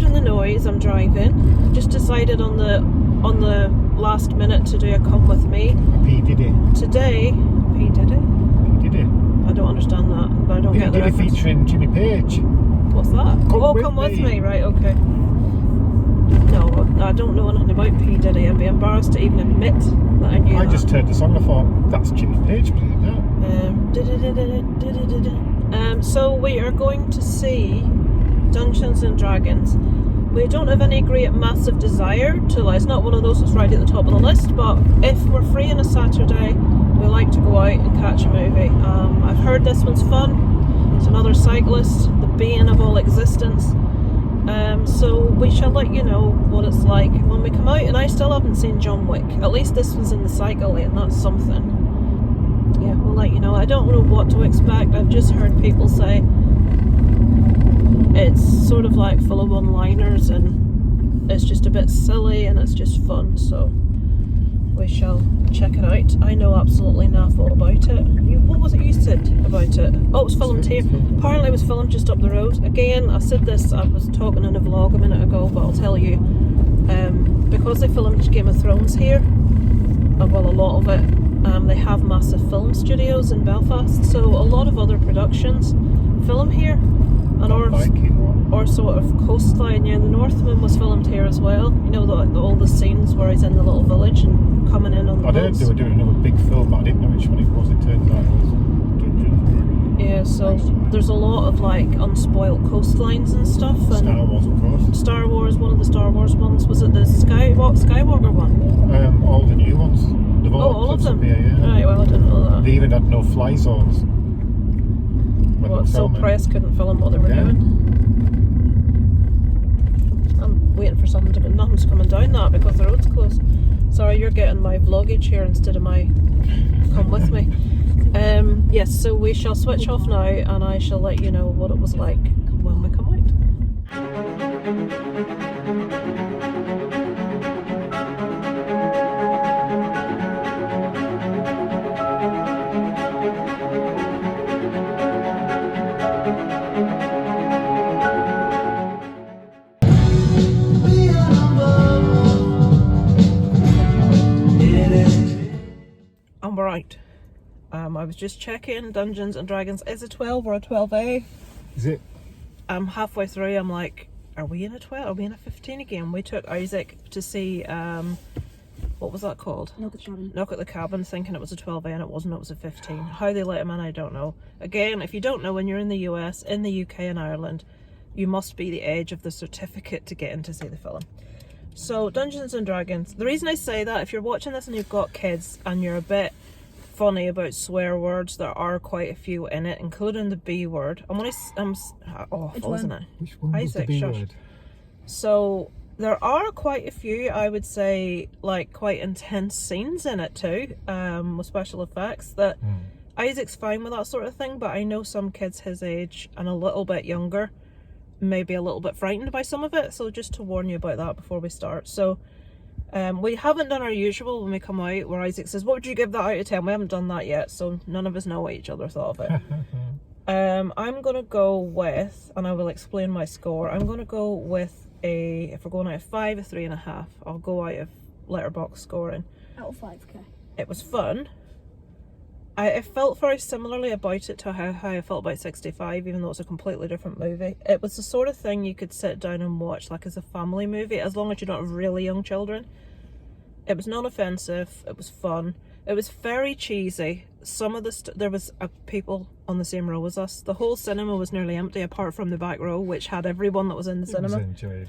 pardon the noise, I'm driving. Just decided on the last minute to do a come with me. P did it. Today, P did it? P did it. I don't understand that, but I don't get the P did it reference. featuring Jimmy Page. What's that? Come with me, right, okay. No, I don't know anything about P Diddy. I'd be embarrassed to even admit that I knew that. I just heard the song, I thought, that's Jimmy Page playing now. So we are going to see Dungeons and Dragons. We don't have any great massive desire to, it's not one of those that's right at the top of the list, but if we're free on a Saturday, we like to go out and catch a movie. I've heard this one's fun. It's another cyclist, the bane of all existence. So we shall let you know what it's like when we come out, and I still haven't seen John Wick. At least this one's in the cycle lane, that's something. Yeah, we'll let you know. I don't know what to expect. I've just heard people say it's sort of like full of one-liners and it's just a bit silly and it's just fun, so we shall check it out. I know absolutely naffle about it. What was it you said about it? Oh, it was filmed here. Apparently it was filmed just up the road. Again, I said this, I was talking in a vlog a minute ago, but I'll tell you. Because they filmed Game of Thrones here, well, a lot of it, they have massive film studios in Belfast, so a lot of other productions film here. And or sort of coastline. Yeah, The Northman was filmed here as well. You know, all the scenes where he's in the little village and coming in on the boats. I heard they were doing another big film, but I didn't know which one it was. It turns out it was Dungeons. Yeah, so there's a lot of like unspoilt coastlines and stuff. And Star Wars, of course. Star Wars, one of the Star Wars ones. Was it the Skywalker one? All the new ones. All of them? Here, yeah. Right, well, I didn't know that. They even had no fly zones. What, so press couldn't film what they were doing? I'm waiting for something to go. Nothing's coming down that because the road's closed. Sorry, you're getting my vloggage here instead of my come with me. Yes, so we shall switch off now and I shall let you know what it was like when we come out. Right. I was just checking Dungeons and Dragons is a 12 or a 12A. Is it? I'm halfway through. I'm like, are we in a 12? Are we in a 15 again? We took Isaac to see what was that called? Knock at the Cabin. Knock at the Cabin, thinking it was a 12A and it wasn't. It was a 15. How they let him in, I don't know. Again, if you don't know, when you're in the US, in the UK and Ireland, you must be the age of the certificate to get in to see the film. So Dungeons and Dragons. The reason I say that, if you're watching this and you've got kids and you're a bit funny about swear words, there are quite a few in it, including the B word. I'm awful, isn't it? Which one was Isaac, the B shush. word? So there are quite a few, I would say, like quite intense scenes in it too, with special effects that Isaac's fine with that sort of thing, but I know some kids his age and a little bit younger may be a little bit frightened by some of it, so just to warn you about that before we start. So we haven't done our usual when we come out where Isaac says, what would you give that out of 10? We haven't done that yet, so none of us know what each other thought of it. I'm going to go with, and I will explain my score, I'm going to go with if we're going out of 5, a 3.5. I'll go out of Letterboxd scoring. Out of 5, okay. It was fun. I felt very similarly about it to how I felt about 65, even though it's a completely different movie. It was the sort of thing you could sit down and watch like as a family movie, as long as you don't have really young children. It was non-offensive, it was fun, it was very cheesy. Some of the there was people on the same row as us. The whole cinema was nearly empty apart from the back row, which had everyone that was in the cinema. Was enjoying it.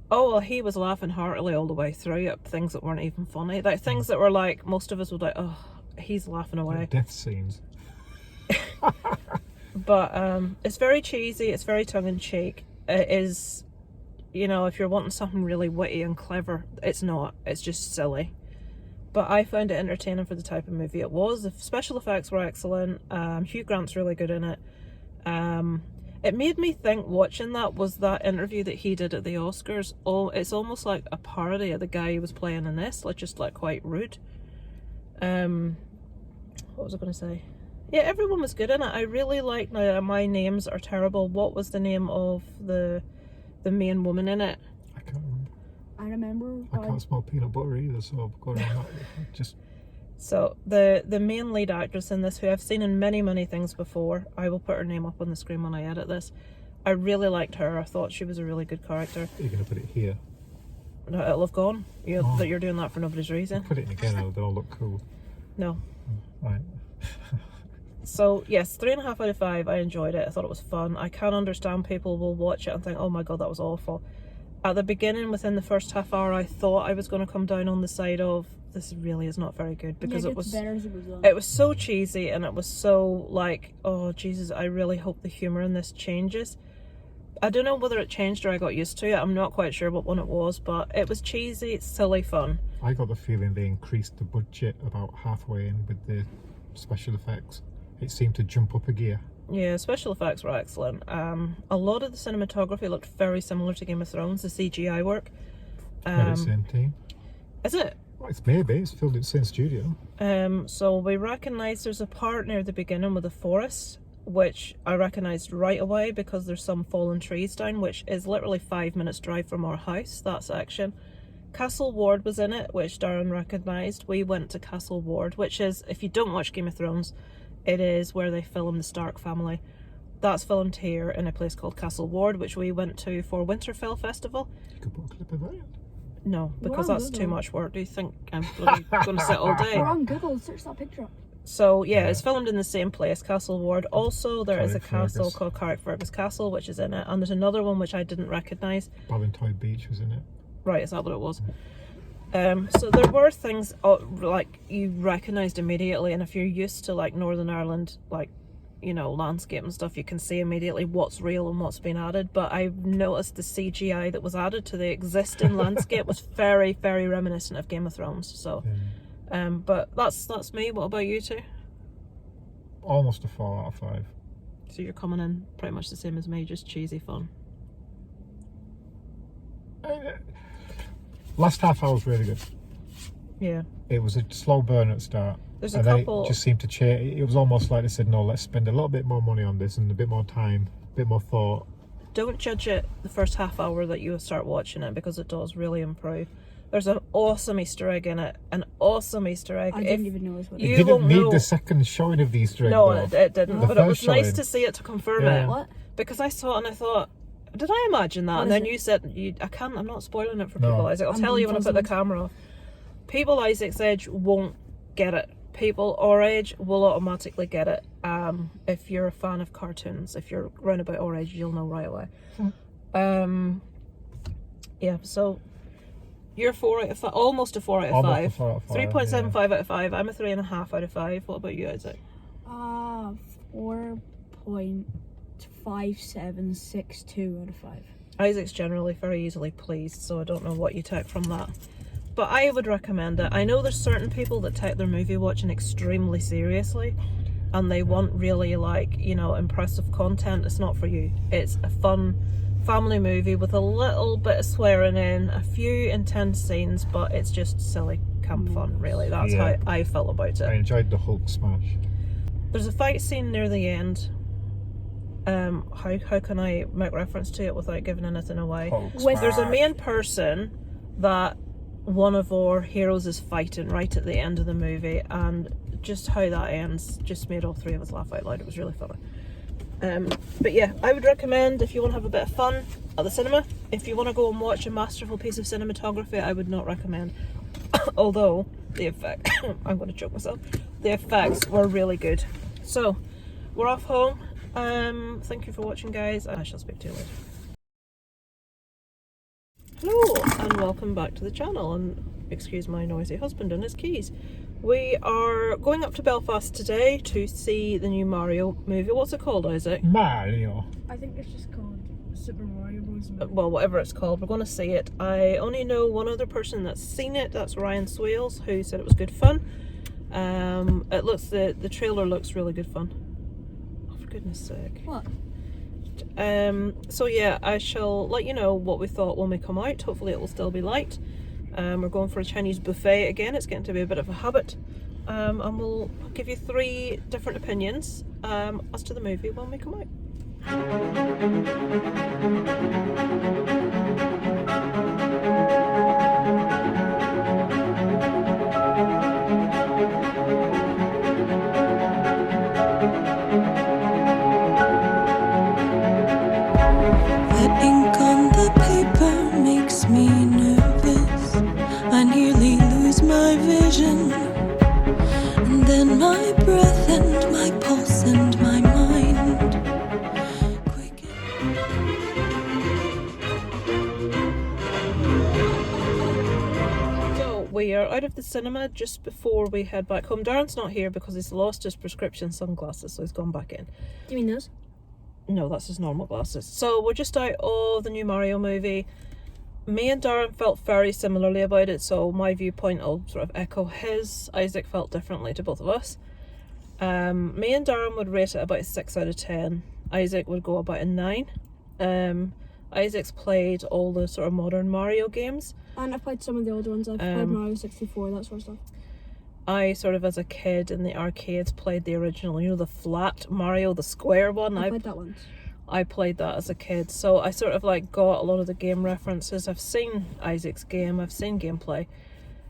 Oh, well, he was laughing heartily all the way through at things that weren't even funny. Like things that were like, most of us would like, oh, he's laughing away. Death scenes. But it's very cheesy, it's very tongue-in-cheek. It is, you know, if you're wanting something really witty and clever, it's not. It's just silly. But I found it entertaining for the type of movie it was. The special effects were excellent. Hugh Grant's really good in it. It made me think, watching that, was that interview that he did at the Oscars. Oh, it's almost like a parody of the guy who was playing in this, like just like quite rude. What was I going to say? Yeah, everyone was good in it. I really liked, now my names are terrible, what was the name of the the main woman in it. I can't remember. I remember. I can't smell peanut butter either, so I'm going on that. Just So the main lead actress in this, who I've seen in many things before, I will put her name up on the screen when I edit this. I really liked her. I thought she was a really good character. you're going to put it here. No, it'll have gone. That you're doing that for nobody's reason. Put it in again, they'll look cool. No. Right. So yes, 3.5 out of 5. I enjoyed it. I thought it was fun. I can understand people will watch it and think, oh my god, that was awful. At the beginning, within the first half hour, I thought I was going to come down on the side of, this really is not very good, because it it was better as it goes on. it was so cheesy, and it was so like, oh Jesus, I really hope the humour in this changes. I don't know whether it changed or I got used to it. I'm not quite sure what one it was, but it was cheesy, it's silly fun. I got the feeling they increased the budget about halfway in with the special effects. It seemed to jump up a gear. Yeah, special effects were excellent. A lot of the cinematography looked very similar to Game of Thrones, the CGI work. Maybe the same team. Is it? Well, it's filmed in the same studio. So we recognise there's a part near the beginning with a forest, which I recognised right away because there's some fallen trees down, which is literally 5 minutes drive from our house, that section. Castle Ward was in it, which Darren recognised. We went to Castle Ward, which is, if you don't watch Game of Thrones, it is where they film the Stark family. That's filmed here in a place called Castle Ward, which we went to for Winterfell Festival. You could put a clip of that in. No, because We're on that's too Google. much work. Do you think I'm bloody going to sit all day? We're on Google, search that picture up. So yeah, it's filmed in the same place, Castle Ward. Also, there is a castle Carrickfergus. called Carrickfergus Castle, which is in it, and there's another one which I didn't recognise. Ballantyne Beach was in it. Right, is that what it was? So there were things like you recognised immediately, and if you're used to like Northern Ireland, like, you know, landscape and stuff, you can see immediately what's real and what's been added. But I noticed the CGI that was added to the existing landscape was very reminiscent of Game of Thrones. So, but that's me. What about you two? Almost a 4 out of 5. So you're coming in pretty much the same as me, just cheesy fun. Last half hour was really good. Yeah. It was a slow burn at the start. There's a and then couple. it just seemed to change. It was almost like they said, no, let's spend a little bit more money on this and a bit more time, a bit more thought. Don't judge it the first half hour that you start watching it, because it does really improve. There's an awesome Easter egg in it. An awesome Easter egg. I didn't even notice what you It didn't won't need know. the second showing of the Easter egg. No, though. it didn't. The But it was first nice showing. to see it to confirm Yeah. it. What? Because I saw it and I thought, did I imagine that? What And is then it? you said, I'm not spoiling it for No. people, Isaac. I'll I'm tell you when I put the puzzled. camera off. People Isaac's age won't get it. People our age will automatically get it. If you're a fan of cartoons, if you're round about our age, you'll know right away. Yeah, so you're 4 out of 5, almost a 4 out of Almost 5. a 4 out of 5, 3.75 out of 5. I'm a 3.5 out of 5. What about you, Isaac? 4.5762 out of 5. Isaac's generally very easily pleased, so I don't know what you take from that. But I would recommend it. I know there's certain people that take their movie watching extremely seriously, and they want really, like, you know, impressive content. It's not for you. It's a fun family movie with a little bit of swearing in, a few intense scenes, but it's just silly camp fun, really. That's Yeah. how I felt about I it. enjoyed the Hulk smash. There's a fight scene near the end. How can I make reference to it without giving anything away? Hulk With- smash. There's a main person that one of our heroes is fighting right at the end of the movie, and just how that ends just made all three of us laugh out loud. It was really funny. But yeah, I would recommend, if you want to have a bit of fun at the cinema, if you want to go and watch a masterful piece of cinematography, I would not recommend. Although the effect, I'm going to choke myself. The effects were really good. So we're off home. Thank you for watching, guys. I shall speak to you later. Hello and welcome back to the channel, and excuse my noisy husband and his keys. We are going up to Belfast today to see the new Mario movie. What's it called, Isaac? Mario. I think it's just called Super Mario Bros. Well, whatever it's called, we're going to see it. I only know one other person that's seen it. That's Ryan Swales, who said it was good fun. It looks, the trailer looks really good fun. Oh, for goodness sake. What? So yeah, I shall let you know what we thought when we come out. Hopefully it will still be light. We're going for a Chinese buffet again. It's getting to be a bit of a habit. And we'll give you 3 different opinions as to the movie when we come out. That ink on the paper makes me nervous. I nearly lose my vision. And then my breath and my pulse and my mind quicken. So we are out of the cinema just before we head back home. Darren's not here because he's lost his prescription sunglasses, so he's gone back in. Do you mean those? No, that's his normal glasses. So we're just out of the new Mario movie. Me and Darren felt very similarly about it, so my viewpoint will sort of echo his. Isaac felt differently to both of us. Me and Darren would rate it about a 6 out of 10. Isaac would go about a 9. Isaac's played all the sort of modern Mario games. And I've played some of the older ones. I've played Mario 64, that sort of stuff. I sort of, as a kid in the arcades, played the original, you know, the flat Mario, the square one. I played that once. I played that as a kid, so I sort of like got a lot of the game references. I've seen Isaac's game, I've seen gameplay.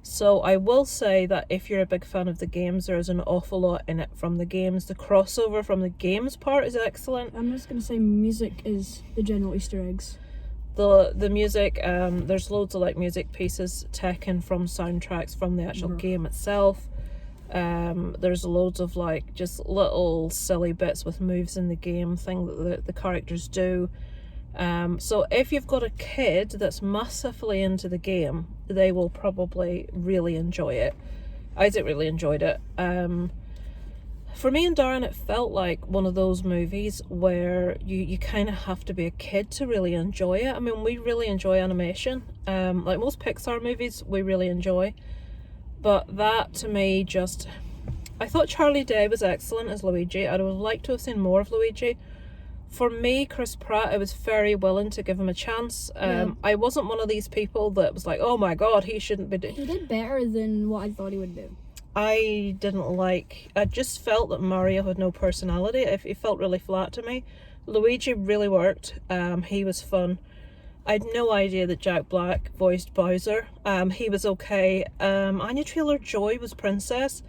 So I will say that if you're a big fan of the games, there's an awful lot in it from the games. The crossover from the games part is excellent. I'm just going to say music is the general Easter eggs. The music, there's loads of like music pieces taken from soundtracks from the actual game itself. There's loads of like just little silly bits with moves in the game, thing that the characters do. So if you've got a kid that's massively into the game, they will probably really enjoy it. Isaac really enjoyed it. For me and Darren, it felt like one of those movies where you kind of have to be a kid to really enjoy it. I mean, we really enjoy animation. Like most Pixar movies, we really enjoy. But that, to me, just... I thought Charlie Day was excellent as Luigi. I would like to have seen more of Luigi. For me, Chris Pratt, I was very willing to give him a chance. I wasn't one of these people that was like, oh my god, he shouldn't be doing... He did better than what I thought he would do. I just felt that Mario had no personality. It felt really flat to me. Luigi really worked. He was fun. I had no idea that Jack Black voiced Bowser. He was okay. Anya Taylor-Joy was Princess,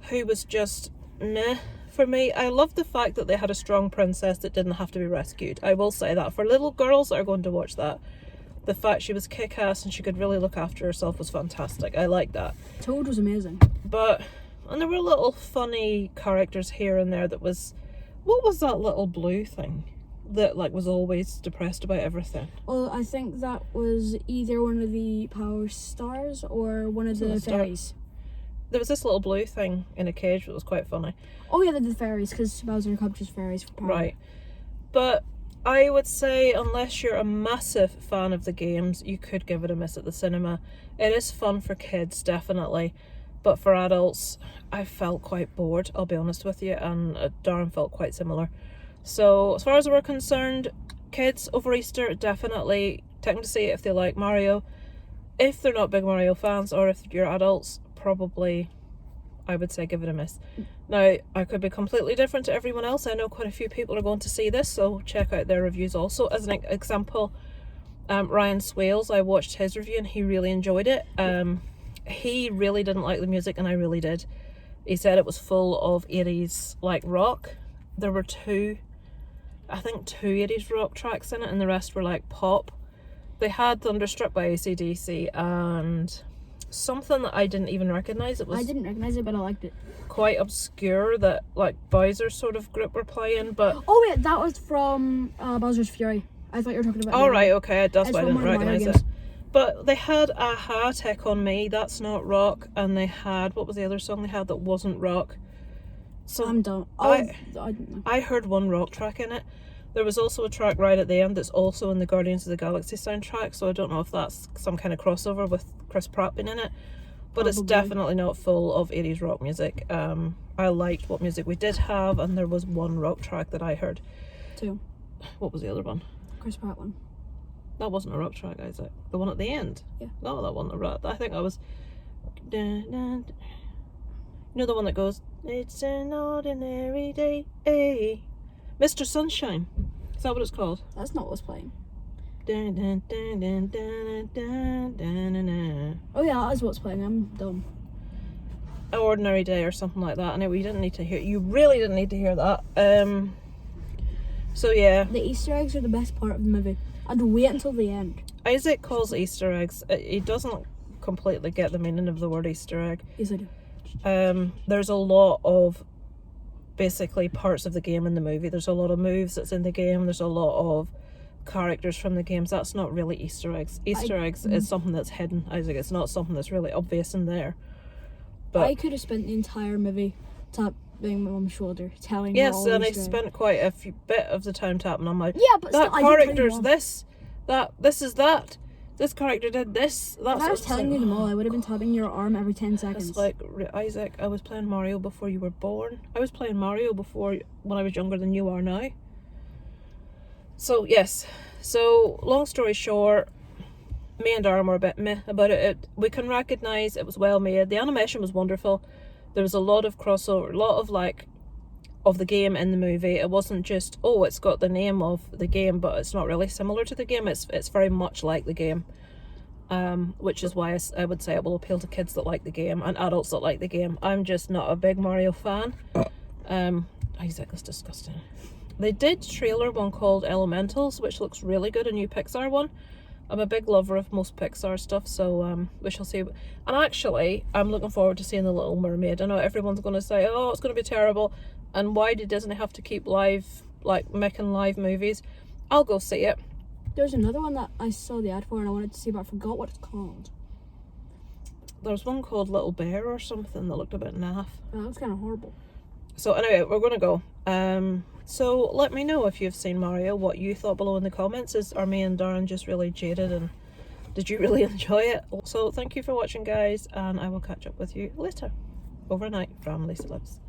who was just meh for me. I love the fact that they had a strong princess that didn't have to be rescued. I will say that. For little girls that are going to watch that, the fact she was kick-ass and she could really look after herself was fantastic. I like that. Toad was amazing. And there were little funny characters here and there that was... What was that little blue thing that like was always depressed about everything? Well, I think that was either one of the Power Stars or one of the fairies. There was this little blue thing in a cage that was quite funny. Oh yeah, the fairies, because Bowser captures fairies for power. Right. But I would say, unless you're a massive fan of the games, you could give it a miss at the cinema. It is fun for kids, definitely. But for adults, I felt quite bored, I'll be honest with you, and Darren felt quite similar. So, as far as we're concerned, kids over Easter, definitely take them to see it if they like Mario. If they're not big Mario fans, or if you're adults, probably, I would say, give it a miss. Now, I could be completely different to everyone else. I know quite a few people are going to see this, so check out their reviews also. As an example, Ryan Swales, I watched his review and he really enjoyed it. He really didn't like the music and I really did. He said it was full of 80s like rock. There were two 80s rock tracks in it and the rest were like pop. They had Thunderstruck by AC/DC and something that I didn't even recognise. I didn't recognise it, but I liked it. Quite obscure that like Bowser sort of group were playing, but... Oh wait, that was from Bowser's Fury. I thought you were talking about... Oh right, okay, that's why I didn't recognise it. Games. But they had Aha, Take On Me, that's not rock, and they had, what was the other song they had that wasn't rock? So I'm done. I don't know. I heard one rock track in it. There was also a track right at the end that's also in the Guardians of the Galaxy soundtrack, so I don't know if that's some kind of crossover with Chris Pratt being in it. But it's definitely not full of 80s rock music. I liked what music we did have, and there was one rock track that I heard. 2. What was the other one? Chris Pratt one. That wasn't a rock track, Isaac. The one at the end? Yeah. No, that wasn't a rock. I think that was... You know the one that goes, it's an ordinary day. Mr. Sunshine. Is that what it's called? That's not what's playing. Dun, dun, dun, dun, dun, dun, dun, dun, dun. Oh yeah, that is what's playing. I'm dumb. An ordinary day or something like that. Anyway, you didn't need to hear... You really didn't need to hear that. So yeah, The Easter eggs are the best part of the movie. I'd wait until the end. Isaac calls Easter eggs. He doesn't completely get the meaning of the word Easter egg. Yes, I do. There's a lot of basically parts of the game in the movie. There's a lot of moves that's in the game. There's a lot of characters from the games. That's not really Easter eggs. Easter eggs is something that's hidden, Isaac. It's not something that's really obvious in there. But I could have spent the entire movie tapping my mum's shoulder, telling her yes, all and I Easter eggs. spent quite a bit of the time tapping on my. Yeah, but that still, I did tell you character's all. this is that. This character did this. That's If I was telling you them all, I would have been tapping your arm every 10 seconds. It's like, Isaac, I was playing Mario before you were born. I was playing Mario when I was younger than you are now. So, yes. So, long story short, me and Darren were a bit meh about it. We can recognise it was well made. The animation was wonderful. There was a lot of crossover, a lot of of the game in the movie. It wasn't just, oh, it's got the name of the game, but it's not really similar to the game. It's very much like the game, which is why I would say it will appeal to kids that like the game and adults that like the game. I'm just not a big Mario fan. Isaac, that's disgusting. They did trailer one called Elementals, which looks really good, a new Pixar one. I'm a big lover of most Pixar stuff, so we shall see. And actually, I'm looking forward to seeing The Little Mermaid. I know everyone's going to say, oh, it's going to be terrible. And why did Disney have to keep making live movies? I'll go see it. There's another one that I saw the ad for and I wanted to see, but I forgot what it's called. There's one called Little Bear or something that looked a bit naff. Oh, that was kind of horrible. So anyway, we're going to go. So let me know if you've seen Mario, what you thought below in the comments. Are me and Darren just really jaded, and did you really enjoy it? So thank you for watching, guys, and I will catch up with you later. Overnight from Lisa Lives.